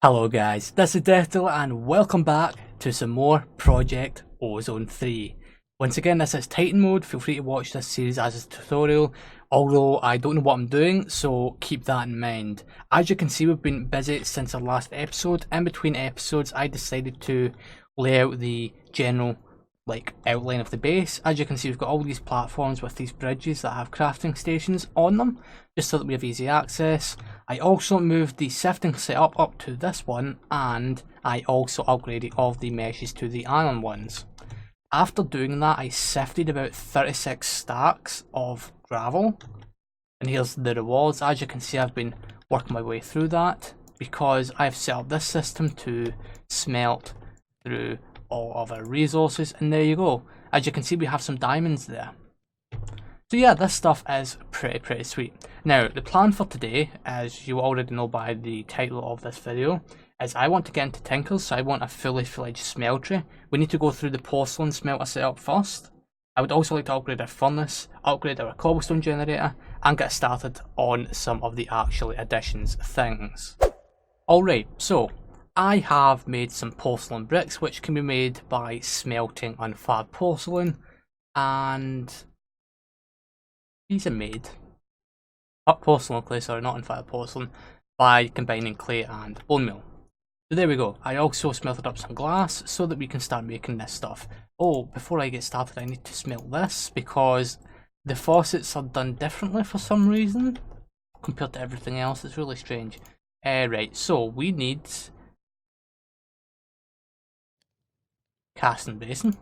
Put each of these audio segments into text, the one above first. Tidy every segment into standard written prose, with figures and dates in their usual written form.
Hello guys, this is Deathdealer and welcome back to some more Project Ozone 3. Once again, this is Titan mode. Feel free to watch this series as a tutorial, although I don't know what I'm doing, so keep that in mind. As you can see, we've been busy since our last episode. In between episodes, I decided to lay out the general outline of the base. As you can see, we've got all these platforms with these bridges that have crafting stations on them, just so that we have easy access. I also moved the sifting setup up to this one, and I also upgraded all of the meshes to the iron ones. After doing that, I sifted about 36 stacks of gravel, and here's the rewards. As you can see, I've been working my way through that because I've set up this system to smelt through all of our resources, and there you go. As you can see, we have some diamonds there. So yeah, this stuff is pretty sweet. Now, the plan for today, as you already know by the title of this video, is I want to get into Tinkers, so I want a fully fledged smeltery. We need to go through the porcelain smelter setup first. I would also like to upgrade our furnace, upgrade our cobblestone generator, and get started on some of the actual additions things. Alright, so I have made some porcelain bricks, which can be made by smelting unfired porcelain, and these are made porcelain clay, sorry, not unfired porcelain, by combining clay and bone meal. So there we go. I also smelted up some glass so that we can start making this stuff. Oh, before I get started, I need to smelt this because the faucets are done differently for some reason compared to everything else. It's really strange. Right, so we need casting basin.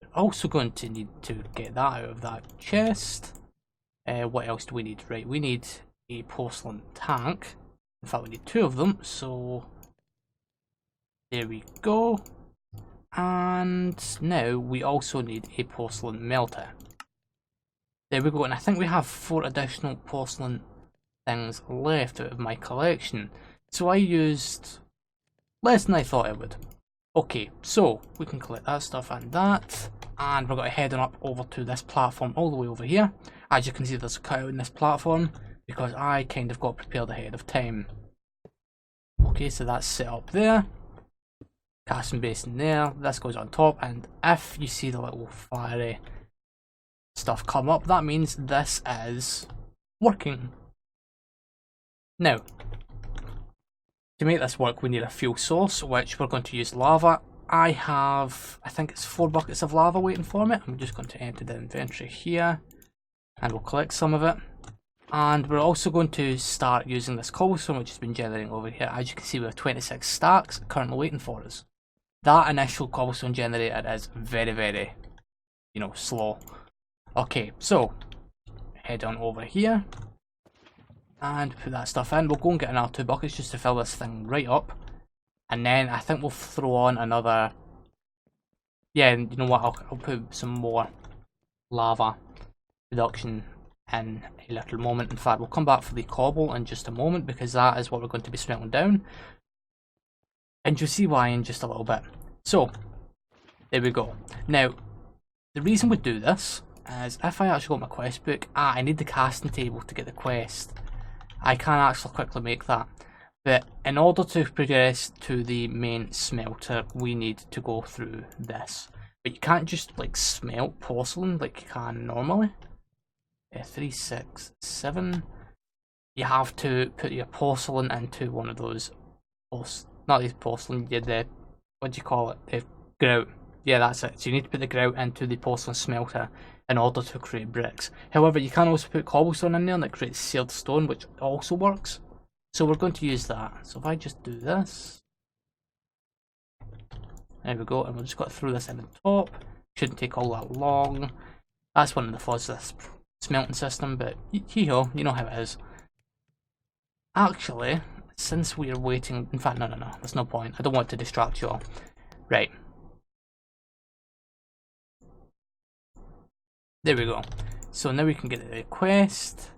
We're also going to need to get that out of that chest. What else do we need? Right, we need a porcelain tank. In fact, we need two of them, so there we go. And now we also need a porcelain melter. There we go, and I think we have 4 additional porcelain things left out of my collection. So I used less than I thought I would. Okay, so we can collect that stuff and that, and we're going to head on up over to this platform all the way over here. As you can see, there's a cutout in this platform because I kind of got prepared ahead of time. Okay, so that's set up there. Casting basin there, this goes on top, and if you see the little fiery stuff come up, that means this is working. Now, to make this work, we need a fuel source, which we're going to use lava. I think it's 4 buckets of lava waiting for me. I'm just going to enter the inventory here, and we'll collect some of it. And we're also going to start using this cobblestone, which has been generating over here. As you can see, we have 26 stacks currently waiting for us. That initial cobblestone generator is very, slow. Okay, so head on over here and put that stuff in. We'll go and get another 2 buckets just to fill this thing right up, and then I think we'll throw on another. Yeah, you know what? I'll put some more lava production in a little moment. In fact, we'll come back for the cobble in just a moment because that is what we're going to be smelting down, and you'll see why in just a little bit. So there we go. Now, the reason we do this is if I actually got my quest book, I need the casting table to get the quest. I can actually quickly make that, but in order to progress to the main smelter, we need to go through this. But you can't just smelt porcelain like you can normally. 3, 6, 7. You have to put your porcelain into one of those, not these porcelain, what do you call it? The grout. Yeah, that's it. So you need to put the grout into the porcelain smelter in order to create bricks. However, you can also put cobblestone in there and it creates seared stone, which also works. So we're going to use that. So if I just do this, there we go, and we'll just got through this in the top. Shouldn't take all that long. That's one of the flaws of this smelting system, but hee-ho, you know how it is. Actually, since we are waiting, in fact, no, there's no point. I don't want to distract you all. Right. There we go. So now we can get the quest.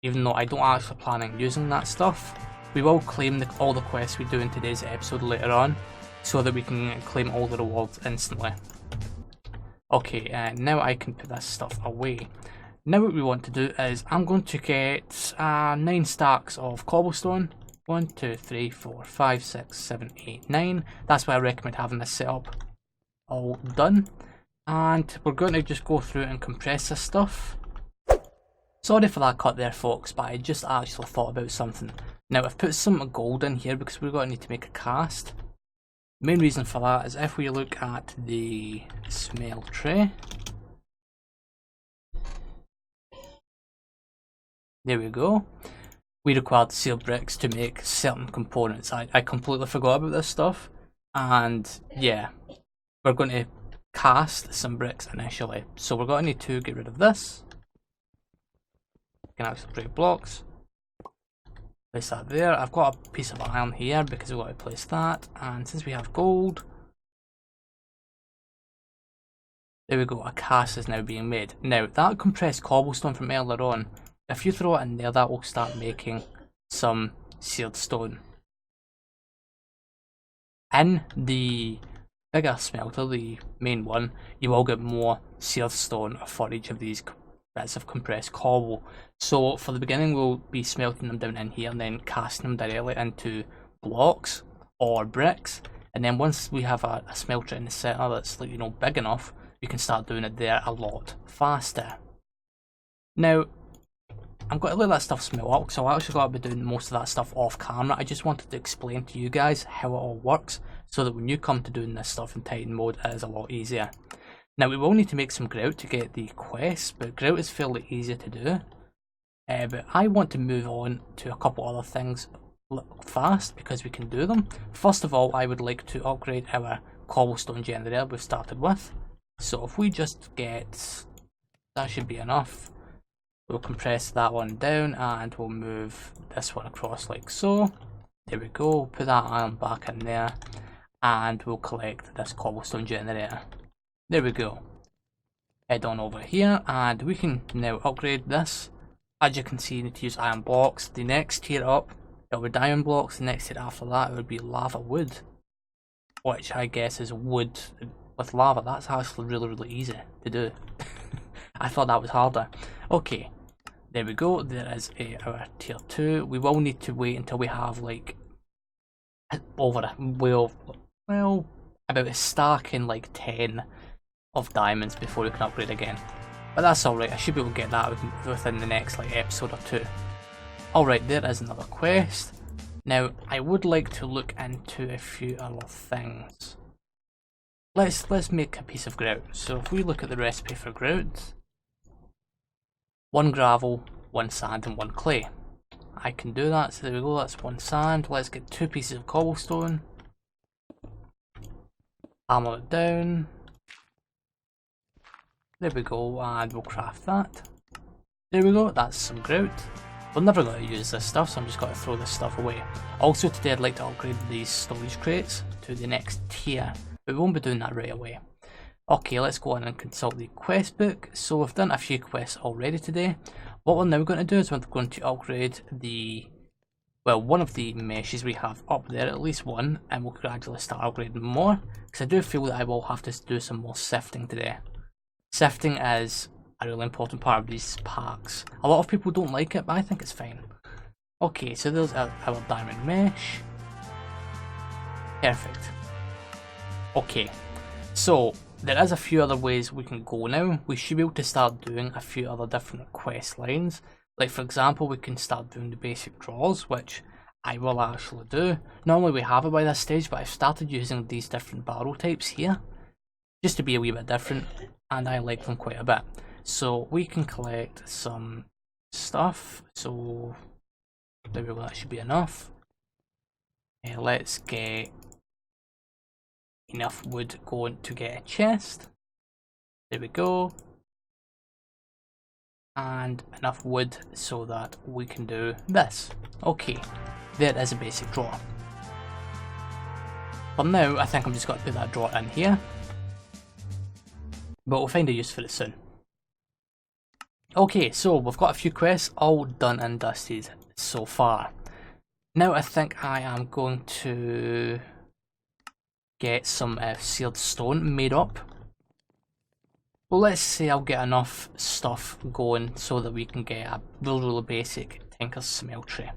Even though I don't actually plan on using that stuff, we will claim all the quests we do in today's episode later on, so that we can claim all the rewards instantly. Okay, now I can put this stuff away. Now what we want to do is I'm going to get 9 stacks of cobblestone, 1, 2, 3, 4, 5, 6, 7, 8, 9. That's why I recommend having this setup all done. And we're going to just go through and compress this stuff. Sorry for that cut there, folks, but I just actually thought about something. Now, I've put some gold in here because we're going to need to make a cast. The main reason for that is if we look at the smeltery. There we go. We required sealed bricks to make certain components. I completely forgot about this stuff. And yeah, we're going to cast some bricks initially. So we're going to need to get rid of this. We can actually break blocks. Place that there. I've got a piece of iron here because we've got to place that. And since we have gold, there we go, a cast is now being made. Now, that compressed cobblestone from earlier on, if you throw it in there, that will start making some seared stone. In the bigger smelter, the main one, you will get more seared stone for each of these bits of compressed cobble. So for the beginning, we'll be smelting them down in here and then casting them directly into blocks or bricks. And then once we have a smelter in the center that's, like, you know, big enough, we can start doing it there a lot faster. Now, I'm going to let that stuff smelt up, so I actually got to be doing most of that stuff off camera. I just wanted to explain to you guys how it all works, so that when you come to doing this stuff in Titan mode, it is a lot easier. Now, we will need to make some grout to get the quest, but grout is fairly easy to do. But I want to move on to a couple other things fast, because we can do them. First of all, I would like to upgrade our cobblestone generator we've started with. So if we just get, that should be enough. We'll compress that one down and we'll move this one across like so. There we go, put that iron back in there and we'll collect this cobblestone generator. There we go. Head on over here and we can now upgrade this. As you can see, you need to use iron blocks. The next tier up, it'll be diamond blocks. The next tier after that, it would be lava wood, which I guess is wood with lava. That's actually really easy to do. I thought that was harder. Okay, there we go. There is our tier 2. We will need to wait until we have like over well about a stack in like 10 of diamonds before we can upgrade again. But that's alright. I should be able to get that within the next like episode or 2. Alright, there is another quest. Now I would like to look into a few other things. Let's make a piece of grout. So if we look at the recipe for grout, 1 gravel, 1 sand and 1 clay. I can do that, so there we go, that's 1 sand. Let's get 2 pieces of cobblestone. Hammer it down. There we go, and we'll craft that. There we go, that's some grout. We're never going to use this stuff, so I'm just going to throw this stuff away. Also today I'd like to upgrade these storage crates to the next tier, but we won't be doing that right away. Okay, let's go on and consult the quest book. So we've done a few quests already today. What we're now going to do is we're going to upgrade the, well, one of the meshes we have up there, at least one, and we'll gradually start upgrading more, because I do feel that I will have to do some more sifting today. Sifting is a really important part of these packs. A lot of people don't like it, but I think it's fine. Okay, so there's our diamond mesh. Perfect. Okay, so there is a few other ways we can go now. We should be able to start doing a few other different quest lines. Like for example, we can start doing the basic draws, which I will actually do. Normally we have it by this stage, but I've started using these different barrel types here, just to be a wee bit different, and I like them quite a bit. So we can collect some stuff, so there we go, that should be enough. Let's get enough wood going to get a chest. There we go. And enough wood so that we can do this. Okay, there is a basic drawer. For now, I think I'm just going to put that drawer in here, but we'll find a use for it soon. Okay, so we've got a few quests all done and dusted so far. Now I think I am going to get some seared stone made up. Well, let's say I'll get enough stuff going so that we can get a really basic Tinkers Smeltery.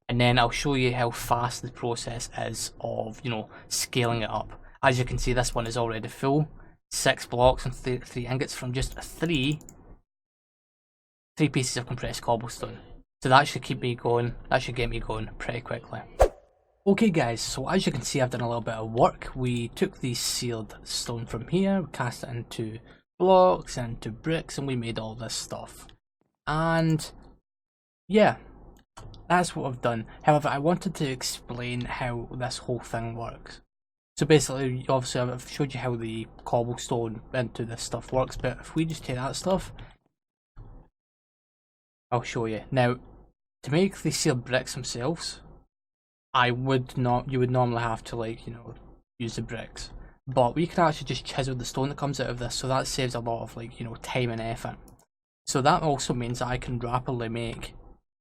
and then I'll show you how fast the process is of, you know, scaling it up. As you can see, this one is already full. 6 blocks and 3 ingots from just three pieces of compressed cobblestone. So that should keep me going, that should get me going pretty quickly. Okay guys, so as you can see, I've done a little bit of work. We took the sealed stone from here, we cast it into blocks, into bricks, and we made all this stuff. And yeah, that's what I've done. However, I wanted to explain how this whole thing works. So basically, obviously I've showed you how the cobblestone into this stuff works, but if we just take that stuff, I'll show you. Now, to make the sealed bricks themselves, you would normally have to, like, you know, use the bricks. But we can actually just chisel the stone that comes out of this, so that saves a lot of, like, you know, time and effort. So that also means that I can rapidly make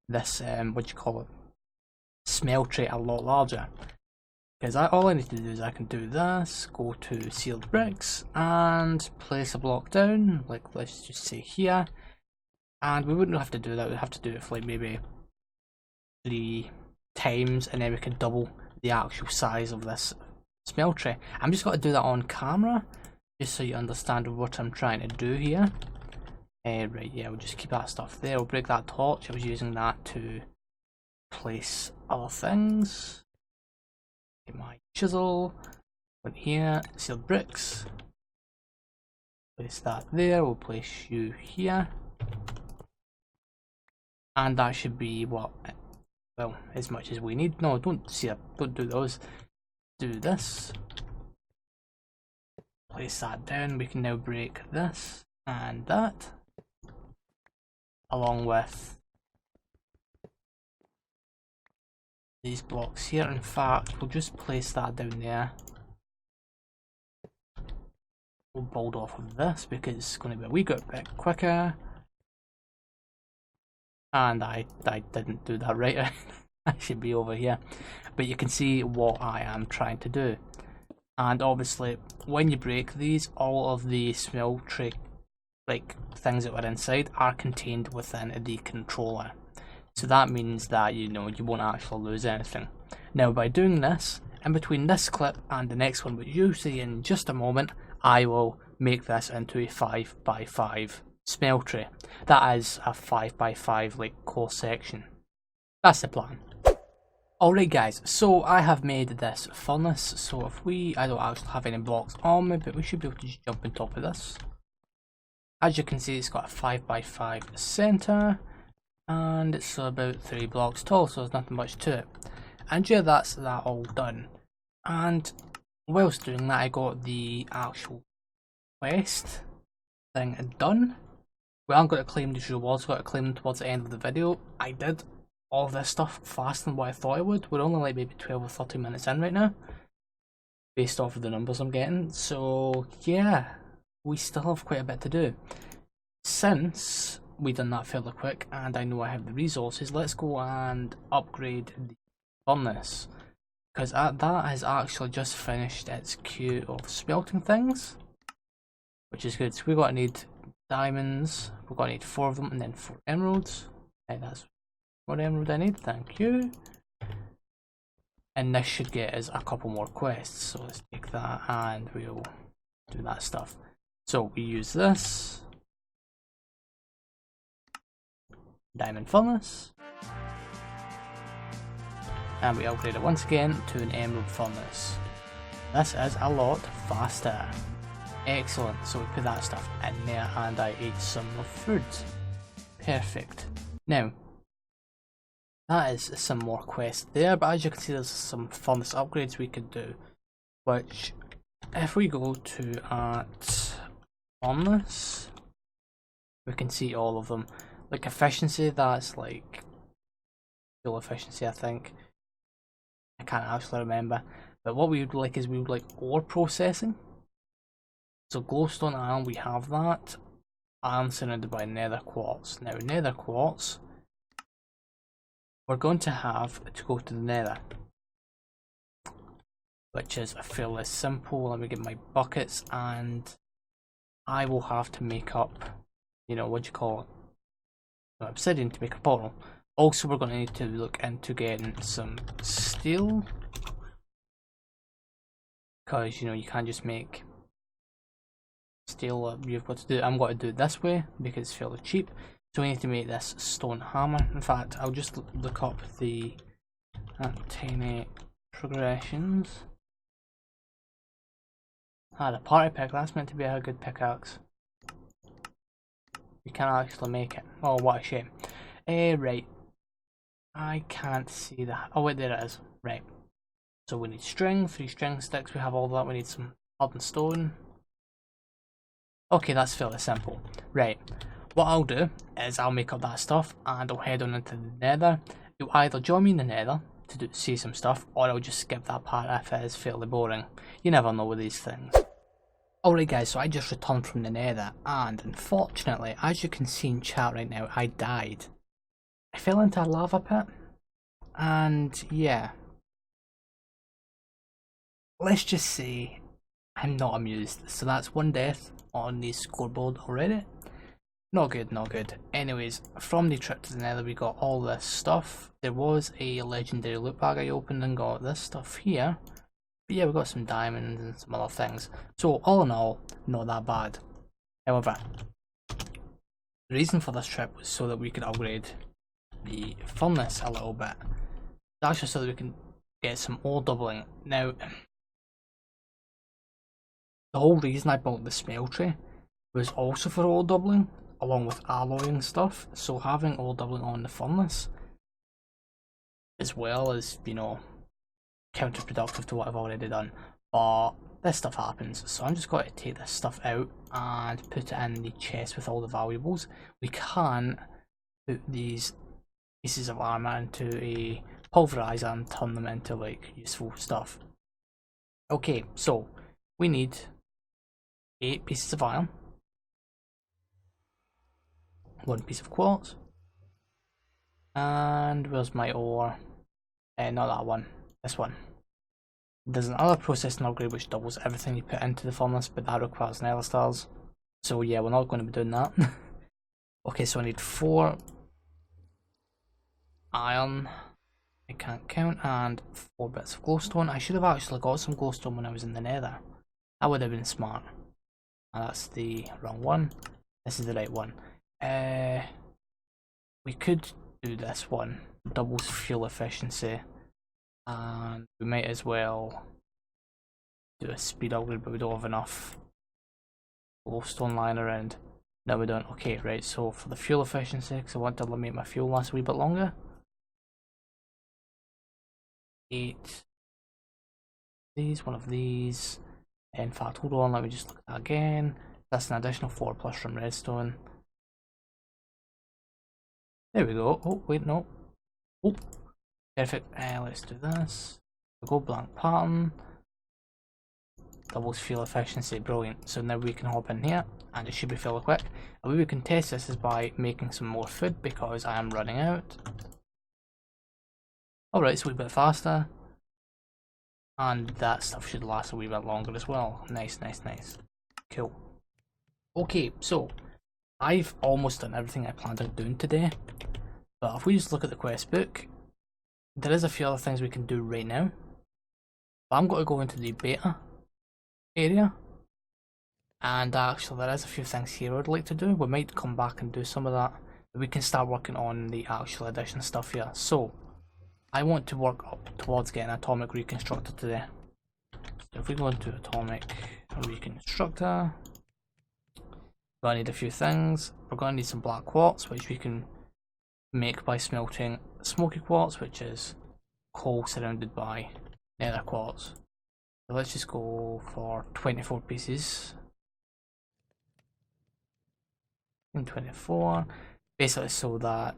this, what do you call it, smeltery a lot larger. Because all I need to do is I can do this, go to sealed bricks, and place a block down, like let's just say here. And we wouldn't have to do that, we'd have to do it for like maybe 3 times, and then we can double the actual size of this smeltery. I'm just going to do that on camera, just so you understand what I'm trying to do here. Right, yeah, we'll just keep that stuff there. We'll break that torch. I was using that to place other things. Get my chisel, put here, sealed bricks. Place that there, we'll place you here. And that should be what, well, as much as we need. No, don't do those. Do this. Place that down. We can now break this and that, along with these blocks here. In fact, we'll just place that down there. We'll build off of this because it's going to be a wee bit quicker. And I didn't do that right. I should be over here. But you can see what I am trying to do. And obviously, when you break these, all of the smeltery, like, things that were inside are contained within the controller. So that means that, you know, you won't actually lose anything. Now, by doing this, in between this clip and the next one, which you'll see in just a moment, I will make this into a 5x5 smeltery. That is a 5x5 like core section. That's the plan. Alright guys, so I have made this furnace. So if I don't actually have any blocks on me, but we should be able to just jump on top of this. As you can see, it's got a 5x5 center, and it's about 3 blocks tall, so there's nothing much to it. And yeah, that's that all done. And whilst doing that, I got the actual quest thing done. We aren't going to claim these rewards, we've got to claim them towards the end of the video. I did all this stuff faster than what I thought I would. We're only like maybe 12 or 13 minutes in right now, based off of the numbers I'm getting. So yeah, we still have quite a bit to do. Since we done that fairly quick and I know I have the resources, let's go and upgrade the furnace, because that has actually just finished its queue of smelting things, which is good. So we're going to need diamonds, we're going to need 4 of them, and then 4 emeralds. Okay, that's what emerald I need, thank you. And this should get us a couple more quests, so let's take that and we'll do that stuff. So we use this diamond furnace, and we upgrade it once again to an emerald furnace. This is a lot faster. Excellent, so we put that stuff in there and I ate some more food. Perfect. Now, that is some more quests there, but as you can see there's some furnace upgrades we could do, which if we go to furnace, we can see all of them. Like efficiency, that's like fuel efficiency, I think. I can't actually remember. But what we would like is we would like ore processing. So glowstone iron, we have that. Iron surrounded by nether quartz. Now nether quartz, we're going to have to go to the nether, which is fairly simple. Let me get my buckets and I will have to make up, you know, what do you call it? Obsidian to make a portal. Also, we're going to need to look into getting some steel, because you know you can't just make steel. You've got to do. I'm going to do it this way because it's fairly cheap. So we need to make this stone hammer. In fact, I'll just look up the tiny progressions. Ah, the party pick. That's meant to be a good pickaxe. We can't actually make it. Oh, what a shame. Right. I can't see that. Oh wait, there it is. Right. So we need string, 3 string sticks. We have all that. We need some hardened stone. Okay, that's fairly simple. Right. What I'll do is I'll make up that stuff and I'll head on into the nether. You'll either join me in the nether to see some stuff, or I'll just skip that part if it is fairly boring. You never know with these things. Alright guys, so I just returned from the nether, and unfortunately, as you can see in chat right now, I died. I fell into a lava pit, and yeah. Let's just say I'm not amused. So that's 1 death on the scoreboard already. Not good, not good. Anyways, from the trip to the nether we got all this stuff. There was a legendary loot bag I opened and got this stuff here. But yeah, we got some diamonds and some other things. So all in all, not that bad. However, the reason for this trip was so that we could upgrade the furnace a little bit. Actually so that we can get some ore doubling. Now, the whole reason I built the smeltery was also for ore doubling, along with alloying stuff. So having ore doubling on the furnace, as well as, you know, counterproductive to what I've already done. But this stuff happens, so I'm just going to take this stuff out and put it in the chest with all the valuables. We can put these pieces of armor into a pulverizer and turn them into like useful stuff. Okay, so we need 8 pieces of iron, 1 piece of quartz, and where's my ore? Not that one, this one. There's another processing upgrade which doubles everything you put into the furnace, but that requires nether stars. So yeah, we're not going to be doing that. Okay, so I need 4 iron, I can't count, and 4 bits of glowstone. I should have actually got some glowstone when I was in the nether. That would have been smart. And that's the wrong one. This is the right one. We could do this one. Doubles fuel efficiency. And we might as well do a speed upgrade, but we don't have enough glowstone lying around. No, we don't. Okay, right, so for the fuel efficiency, because I want to make my fuel last a wee bit longer. 8 these, 1 of these. In fact, hold on, let me just look at that again. That's an additional 4 plus from redstone. There we go. Oh, wait, no. Oh, perfect. Let's do this. We go blank pattern. Doubles fuel efficiency, brilliant. So now we can hop in here, and it should be fairly quick. A way we can test this is by making some more food, because I am running out. Alright, it's a wee bit faster. And that stuff should last a wee bit longer as well. Nice, nice, nice. Cool. Okay, so I've almost done everything I planned on doing today. But if we just look at the quest book, there is a few other things we can do right now. But I'm going to go into the beta area. And actually there is a few things here I'd like to do. We might come back and do some of that. But we can start working on the actual edition stuff here. So I want to work up towards getting an atomic reconstructor today. So if we go into atomic reconstructor, we're going to need a few things. We're going to need some black quartz, which we can make by smelting smoky quartz, which is coal surrounded by nether quartz. So let's just go for 24 pieces. And 24, basically so that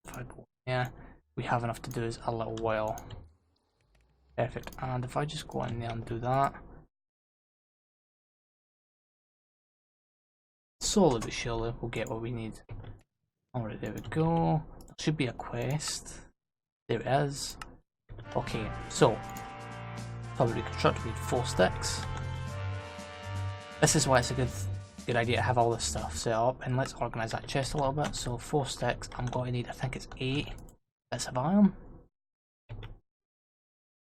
if I go here, we have enough to do is a little while. Perfect. And if I just go in there and do that, slowly but surely we'll get what we need. Alright, there we go. There should be a quest. There it is. Okay, so probably reconstruct, we need 4 sticks. This is why it's a good good idea to have all this stuff set up, and let's organise that chest a little bit. So 4 sticks, I'm going to need, I think it's 8 bits of iron.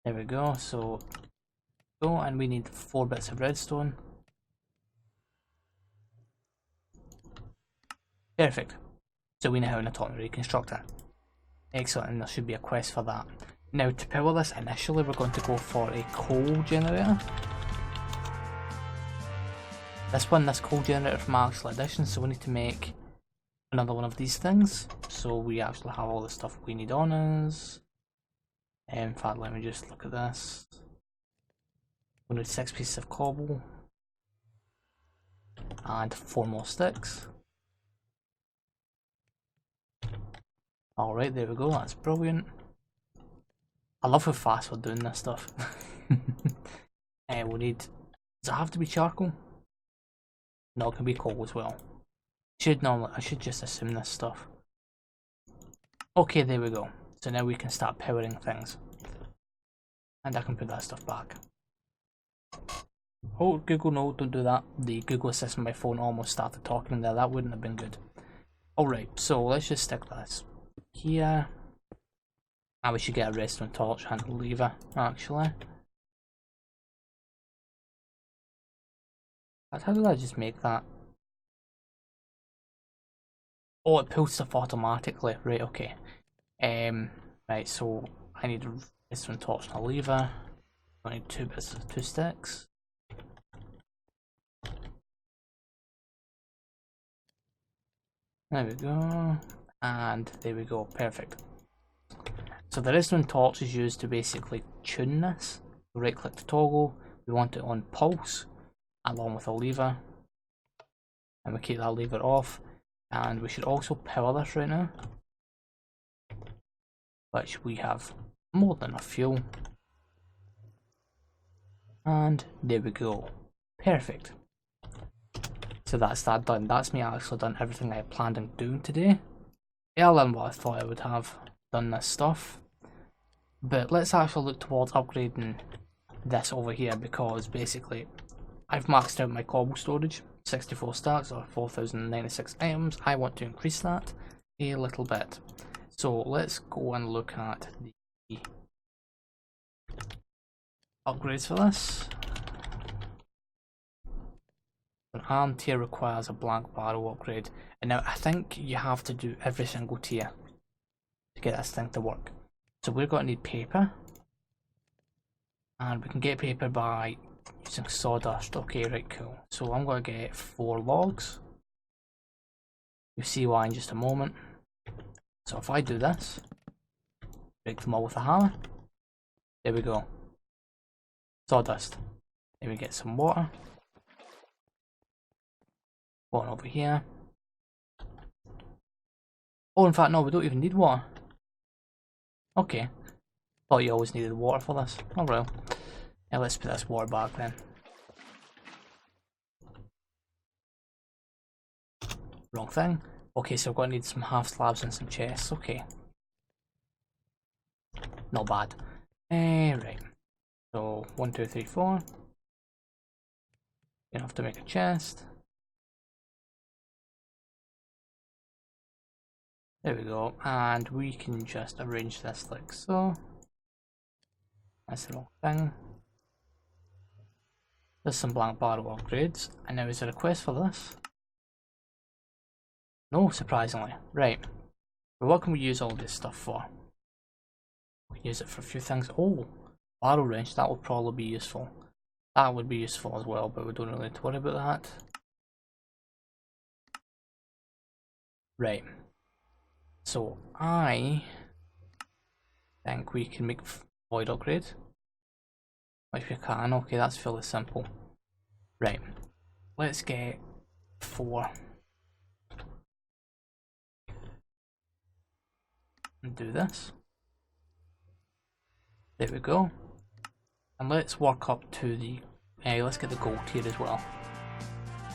There we go, so go, and we need 4 bits of redstone. Perfect. So we know how in a to reconstruct it. Excellent, and there should be a quest for that. Now to power this, initially we're going to go for a coal generator. This coal generator from Actual Edition, so we need to make another one of these things. So we actually have all the stuff we need on us. In fact, let me just look at this. We need 6 pieces of cobble. And 4 more sticks. Alright, there we go, that's brilliant. I love how fast we're doing this stuff. We need... Does it have to be charcoal? No, it can be coal as well. I should just assume this stuff. Okay, there we go. So now we can start powering things. And I can put that stuff back. Oh, Google, no, don't do that. The Google Assistant on my phone almost started talking there. That wouldn't have been good. Alright, so let's just stick this here. And we should get a redstone torch and a lever, actually. But how did I just make that? Oh, it pulls stuff automatically. Right, okay. Right, so I need a redstone torch and a lever. I need 2 sticks. There we go. And there we go, perfect. So the redstone torch is used to basically tune this. Right click to toggle, we want it on pulse, along with a lever. And we keep that lever off. And we should also power this right now. Which we have more than enough fuel. And there we go. Perfect. So that's that done. That's me actually done everything I planned on doing today. Earlier than what I thought I would have done this stuff. But let's actually look towards upgrading this over here, because basically I've maxed out my cobble storage, 64 stacks or 4096 items. I want to increase that a little bit. So let's go and look at the upgrades for this. An arm tier requires a blank barrel upgrade, and now I think you have to do every single tier to get this thing to work. So we're going to need paper, and we can get paper by using sawdust. Okay, right, cool. So I'm going to get 4 logs. You'll see why in just a moment. So if I do this, break them all with a hammer, there we go. Sawdust. Then we get some water. One over here. Oh, in fact, no, we don't even need water. Okay. Thought you always needed water for this. Oh well. Now let's put this water back then. Wrong thing. Okay, so we're going to need some half slabs and some chests. Okay. Not bad. Right. So, 1, 2, 3, 4. Enough to make a chest. There we go, and we can just arrange this like so. That's the wrong thing. There's some blank barrel upgrades, and now is there a quest for this? No, surprisingly. Right. But what can we use all this stuff for? We can use it for a few things. Oh, barrel wrench, that would probably be useful. That would be useful as well, but we don't really need to worry about that. Right. So I think we can make void upgrade. Which we can. Okay, that's fairly simple. Right. Let's get 4. And do this. There we go. And let's work up to the let's get the gold tier as well.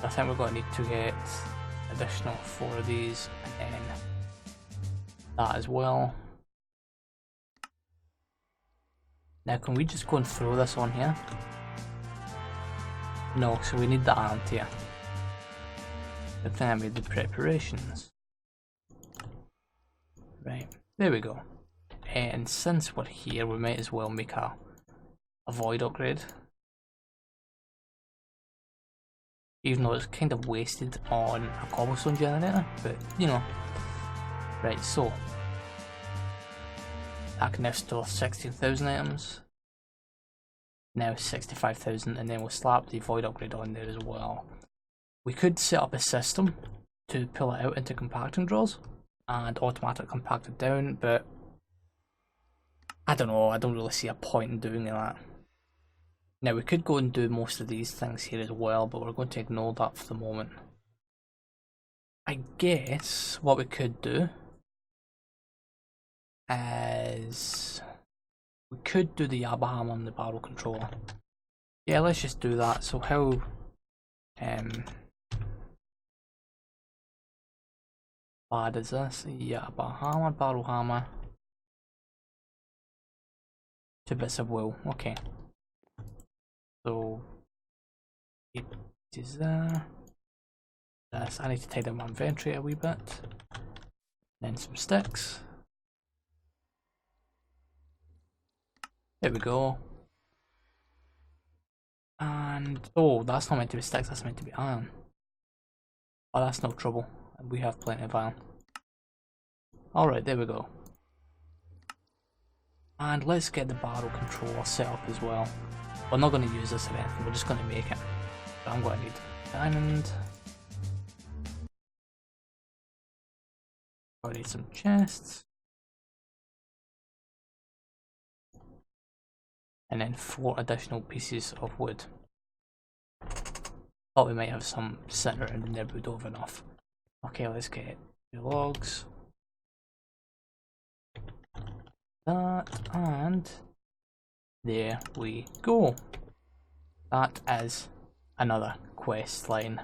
I think we're going to need to get additional 4 of these, and then that as well. Now can we just go and throw this on here? No, so we need the iron tier. Good thing I made the preparations. Right, there we go. And since we're here, we might as well make a void upgrade. Even though it's kind of wasted on a cobblestone generator, but you know. Right, so I can now store 16,000 items. Now 65,000, and then we'll slap the void upgrade on there as well. We could set up a system to pull it out into compacting drawers and automatically compact it down, but I don't know, I don't really see a point in doing that. Now we could go and do most of these things here as well, but we're going to ignore that for the moment. I guess what we could do is we could do the Yabaham on the barrel controller. Yeah, let's just do that. So how bad is this? Yabaham, barrel hammer. 2 bits of wool. Okay. So 8 pieces there. This, I need to tidy up my inventory a wee bit. Then some sticks. There we go. And oh, that's not meant to be sticks, that's meant to be iron. Oh, that's no trouble. We have plenty of iron. Alright, there we go. And let's get the barrel controller set up as well. We're not going to use this or anything, we're just going to make it. So I'm going to need diamond. I need some chests. And then 4 additional pieces of wood. Thought we might have some sitting around in there, but we don't have enough. Okay, let's get 2 logs. That, and there we go. That is another quest line.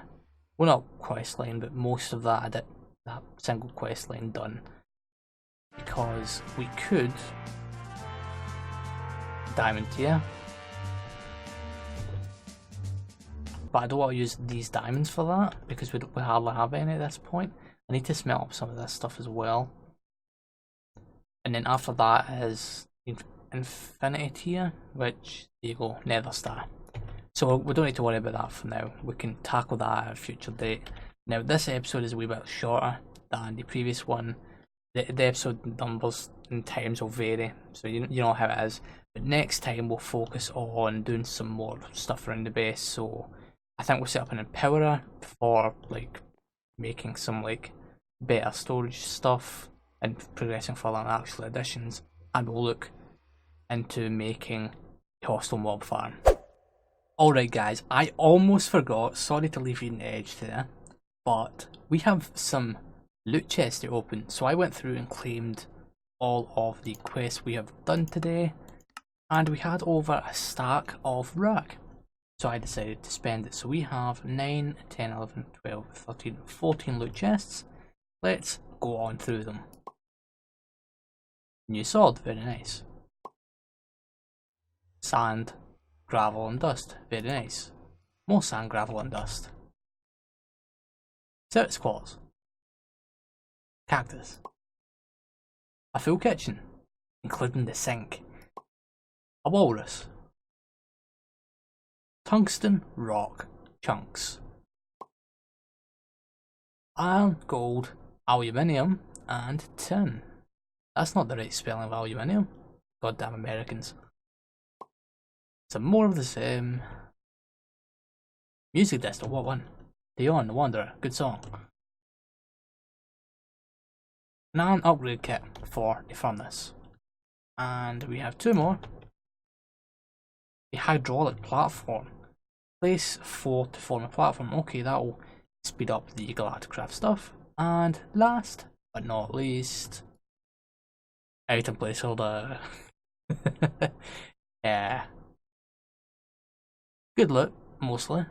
Well, not quest line, but most of that, that single quest line done. Because we could diamond tier, but I don't want to use these diamonds for that because we hardly have any at this point. I need to smelt up some of this stuff as well, and then after that is infinity tier, which there you go, nether star. So we don't need to worry about that for now. We can tackle that at a future date. Now this episode is a wee bit shorter than the previous one. The episode numbers and times will vary, so you know how it is. But next time we'll focus on doing some more stuff around the base. So I think we'll set up an empowerer for like making some like better storage stuff and progressing further on actual additions, and we'll look into making a hostile mob farm. Alright guys, I almost forgot, sorry to leave you on the edge there, but we have some loot chests to open. So I went through and claimed all of the quests we have done today, and we had over a stack of rack. So I decided to spend it. So we have 9, 10, 11, 12, 13, 14 loot chests. Let's go on through them. New sword, very nice. Sand, gravel and dust, very nice. More sand, gravel and dust. Service quarters. Cactus. A full kitchen, including the sink. A walrus. Tungsten rock chunks. Iron, gold, aluminium, and tin. That's not the right spelling of aluminium. Goddamn Americans. Some more of the same. Music disc, what one? Dion the Wanderer, good song. Now an upgrade kit for the furnace. And we have 2 more. The hydraulic platform. Place 4 to form a platform. Okay, that will speed up the Galacticraft stuff. And last but not least, item placeholder. Yeah. Good look, mostly.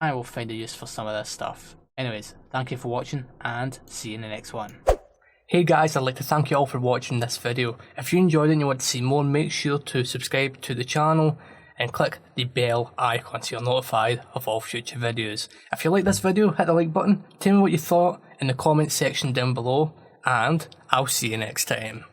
I will find a use for some of this stuff. Anyways, thank you for watching and see you in the next one. Hey guys, I'd like to thank you all for watching this video. If you enjoyed it and you want to see more, make sure to subscribe to the channel. and click the bell icon so you're notified of all future videos. If you like this video, hit the like button, tell me what you thought in the comments section down below, and I'll see you next time.